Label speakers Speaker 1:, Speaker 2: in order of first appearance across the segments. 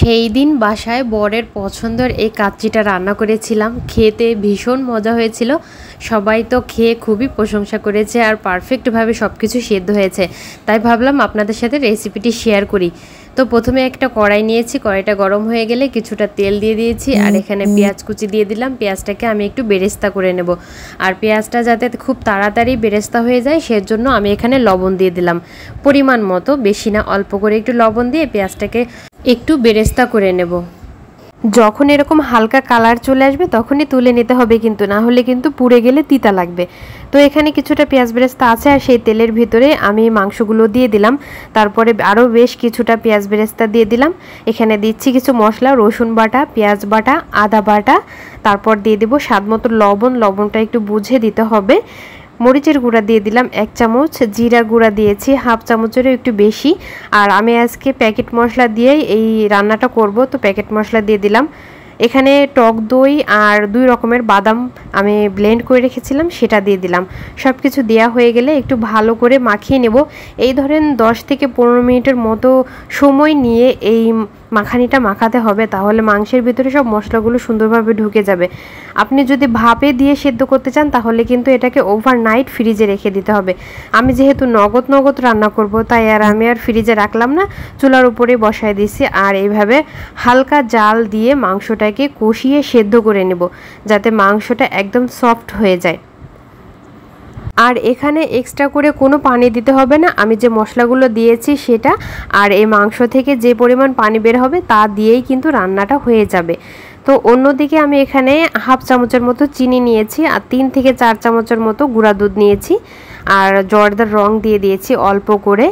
Speaker 1: সেই দিন বাসায় বরের পছন্দের এই কাচ্চিটা রান্না করেছিলাম। খেতে ভীষণ মজা হয়েছিল। সবাই তো খেয়ে খুবই প্রশংসা করেছে আর পারফেক্টভাবে সব কিছু সেদ্ধ হয়েছে। তাই ভাবলাম আপনাদের সাথে রেসিপিটি শেয়ার করি। তো প্রথমে একটা কড়াই নিয়েছি, কড়াইটা গরম হয়ে গেলে কিছুটা তেল দিয়ে দিয়েছি আর এখানে পেঁয়াজ কুচি দিয়ে দিলাম। পেঁয়াজটাকে আমি একটু বেরেস্তা করে নেব, আর পেঁয়াজটা যাতে খুব তাড়াতাড়ি বেরেস্তা হয়ে যায় সেজন্য আমি এখানে লবণ দিয়ে দিলাম পরিমাণ মতো, বেশি না, অল্প করে একটু লবণ দিয়ে পেঁয়াজটাকে একটু বেরেস্তা করে নেব। যখন এরকম হালকা কালার চলে আসবে তখনই তুলে নিতে হবে, কিন্তু না হলে কিন্তু পুড়ে গেলে তিতা লাগবে। তো এখানে কিছুটা পেঁয়াজ বেরেস্তা আছে আর সেই তেলের ভিতরে আমি মাংসগুলো দিয়ে দিলাম। তারপরে আরও বেশ কিছুটা পেঁয়াজ বেরেস্তা দিয়ে দিলাম। এখানে দিচ্ছি কিছু মশলা, রসুন বাটা, পেঁয়াজ বাটা, আদা বাটা, তারপর দিয়ে দেবো স্বাদ মতো লবণ। লবণটা একটু বুঝে দিতে হবে। মরিচের গুঁড়া দিয়ে দিলাম 1 চামচ, জিরা গুঁড়া দিয়েছি হাফ চামচেরও একটু বেশি। আর আমি আজকে প্যাকেট মশলা দিয়েই এই রান্নাটা করব, তো প্যাকেট মশলা দিয়ে দিলাম। এখানে টক দই আর 2 রকমের বাদাম আমি ব্লেন্ড করে রেখেছিলাম, সেটা দিয়ে দিলাম। সব কিছু দেওয়া হয়ে গেলে একটু ভালো করে মাখিয়ে নেব। এই ধরেন 10 থেকে 15 মিনিটের মতো সময় নিয়ে এই মাখানিটা মাখাতে হবে, তাহলে মাংসের ভিতরে সব মশলাগুলো সুন্দরভাবে ঢুকে যাবে। আপনি যদি ভাপে দিয়ে সেদ্ধ করতে চান তাহলে কিন্তু এটাকে ওভারনাইট ফ্রিজে রেখে দিতে হবে। আমি যেহেতু নগদ রান্না করব তাই আমি আর ফ্রিজে রাখলাম না, চুলার উপরে বসায় দিছি। আর এইভাবে হালকা জাল দিয়ে মাংসটাকে কষিয়ে সেদ্ধ করে নেব যাতে মাংসটা একদম সফট হয়ে যায়। আর এখানে এক্সট্রা করে কোনো পানি দিতে হবে না, আমি যে মশলাগুলো দিয়েছি সেটা আর এই মাংস থেকে যে পরিমাণ পানি বের হবে তা দিয়েই কিন্তু রান্নাটা হয়ে যাবে। তো অন্যদিকে আমি এখানে হাফ চামচের মতো চিনি নিয়েছি আর 3 থেকে 4 চামচের মতো গুঁড়া দুধ নিয়েছি আর জর্দার রং দিয়ে দিয়েছি অল্প করে,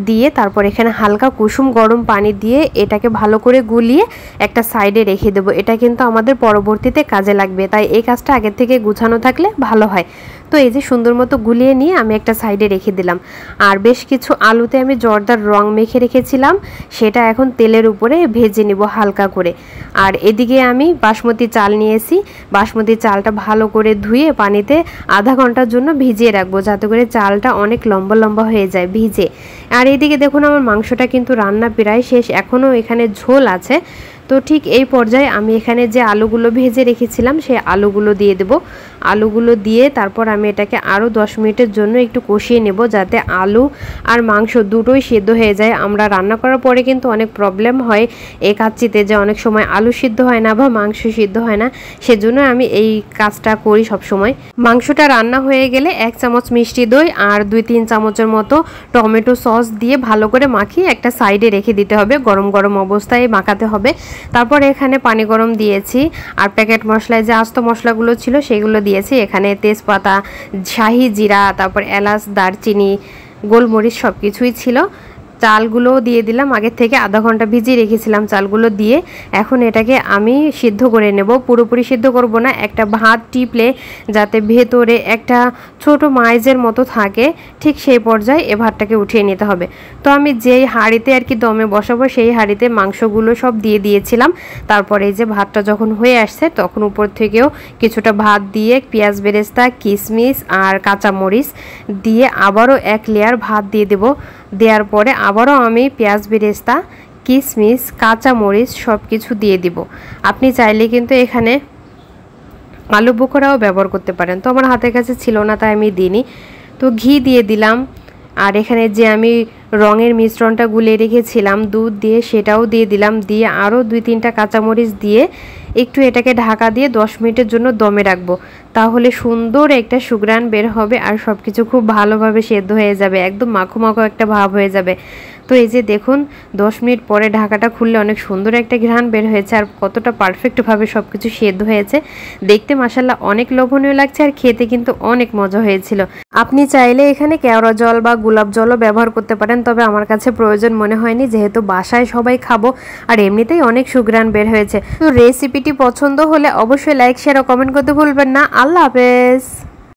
Speaker 1: দিয়ে তারপর এখানে হালকা কুসুম গরম পানি দিয়ে এটাকে ভালো করে গুলিয়ে একটা সাইডে রেখে দেবো। এটা কিন্তু আমাদের পরবর্তীতে কাজে লাগবে, তাই এই কাজটা আগের থেকে গুছানো থাকলে ভালো হয়। তো এই যে সুন্দর মতো গুলিয়ে নিয়ে আমি একটা সাইডে রেখে দিলাম। আর বেশ কিছু আলুতে আমি জর্দার রং মেখে রেখেছিলাম, সেটা এখন তেলের উপরে ভেজে নিব হালকা করে। আর এদিকে আমি বাসমতি চাল নিয়েছি, বাসমতি চালটা ভালো করে ধুয়ে পানিতে আধা ঘন্টার জন্য ভিজিয়ে রাখবো যাতে করে চালটা অনেক লম্বা হয়ে যায় ভিজে। আর এদিকে দেখুন আমার মাংসটা কিন্তু রান্না প্রায় শেষ, এখনও এখানে ঝোল আছে। তো ঠিক এই পর্যায়ে আমি এখানে যে আলুগুলো ভেজে রেখেছিলাম সেই আলুগুলো দিয়ে দেব। আলুগুলো দিয়ে তারপর আমি এটাকে আরও 10 মিনিটের জন্য একটু কষিয়ে নেব যাতে আলু আর মাংস দুটোই সেদ্ধ হয়ে যায়। আমরা রান্না করার পরে কিন্তু অনেক প্রবলেম হয় এই কাচ্চিতে, যে অনেক সময় আলু সিদ্ধ হয় না বা মাংস সিদ্ধ হয় না, সেজন্য আমি এই কাজটা করি সব সময়। মাংসটা রান্না হয়ে গেলে 1 চামচ মিষ্টি দই আর 2-3 চামচের মতো টমেটো সস দিয়ে ভালো করে মাখিয়ে একটা সাইডে রেখে দিতে হবে, গরম অবস্থায় মাখাতে হবে। তারপর এখানে পানি গরম দিয়েছি আর প্যাকেট মশলায় যে আস্ত মশলাগুলো ছিল সেগুলো দিয়েছি। এখানে তেজপাতা, শাহি জিরা, তারপর এলাচ, দারচিনি, গোলমরিচ সব কিছুই ছিল। চালগুলোও দিয়ে দিলাম, আগের থেকে আধা ঘন্টা ভিজিয়ে রেখেছিলাম চালগুলো দিয়ে। এখন এটাকে আমি সিদ্ধ করে নেব, পুরোপুরি সিদ্ধ করব না, একটা ভাত টিপলে যাতে ভেতরে একটা ছোট মাইজের মতো থাকে ঠিক সেই পর্যায়ে এ ভাতটাকে উঠিয়ে নিতে হবে। তো আমি যেই হাঁড়িতে আর কি দমে বসাবো সেই হাঁড়িতে মাংসগুলো সব দিয়ে দিয়েছিলাম। তারপরে এই যে ভাতটা যখন হয়ে আসছে তখন উপর থেকেও কিছুটা ভাত দিয়ে পেঁয়াজ বেরেস্তা, কিশমিশ আর কাঁচামরিচ দিয়ে আবারও 1 লেয়ার ভাত দিয়ে দেব। দেওয়ার পরে আবারও আমি পেঁয়াজ বেরেস্তা, কিশমিশ, কাঁচামরিচ সব কিছু দিয়ে দিব। আপনি চাইলে কিন্তু এখানে আলু বোখরাও ব্যবহার করতে পারেন, তো আমার হাতের কাছে ছিল না তাই আমি দিইনি। তো ঘি দিয়ে দিলাম আর এখানে যে আমি রঙের মিশ্রণটা গুলে রেখেছিলাম দুধ দিয়ে সেটাও দিয়ে দিলাম, দিয়ে আরও 2-3টা কাঁচামরিচ দিয়ে একটু এটাকে ঢাকা দিয়ে 10 মিনিটের জন্য দমে রাখবো। তাহলে সুন্দর একটা সুঘ্রাণ বের হবে আর সব কিছু খুব ভালোভাবে সেদ্ধ হয়ে যাবে, একদম মাখো একটা ভাব হয়ে যাবে। তো এই যে দেখুন 10 মিনিট পরে ঢাকাটা খুললে অনেক সুন্দর একটা ঘ্রাণ বের হয়েছে আর কতটা পারফেক্টভাবে সব কিছু সেদ্ধ হয়েছে। দেখতে মাশাআল্লাহ অনেক লোভনীয় লাগছে আর খেতে কিন্তু অনেক মজা হয়েছিল। আপনি চাইলে এখানে কেওড়া জল বা গোলাপ জলও ব্যবহার করতে পারেন, তবে আমার কাছে প্রয়োজন মনে হয়নি যেহেতু বাসায় সবাই খাবো আর এমনিতেই অনেক সুঘ্রাণ বের হয়েছে। তো রেসিপিটি পছন্দ হলে অবশ্যই লাইক, শেয়ার ও কমেন্ট করতে ভুলবেন না। আল্লাহ হাফেজ।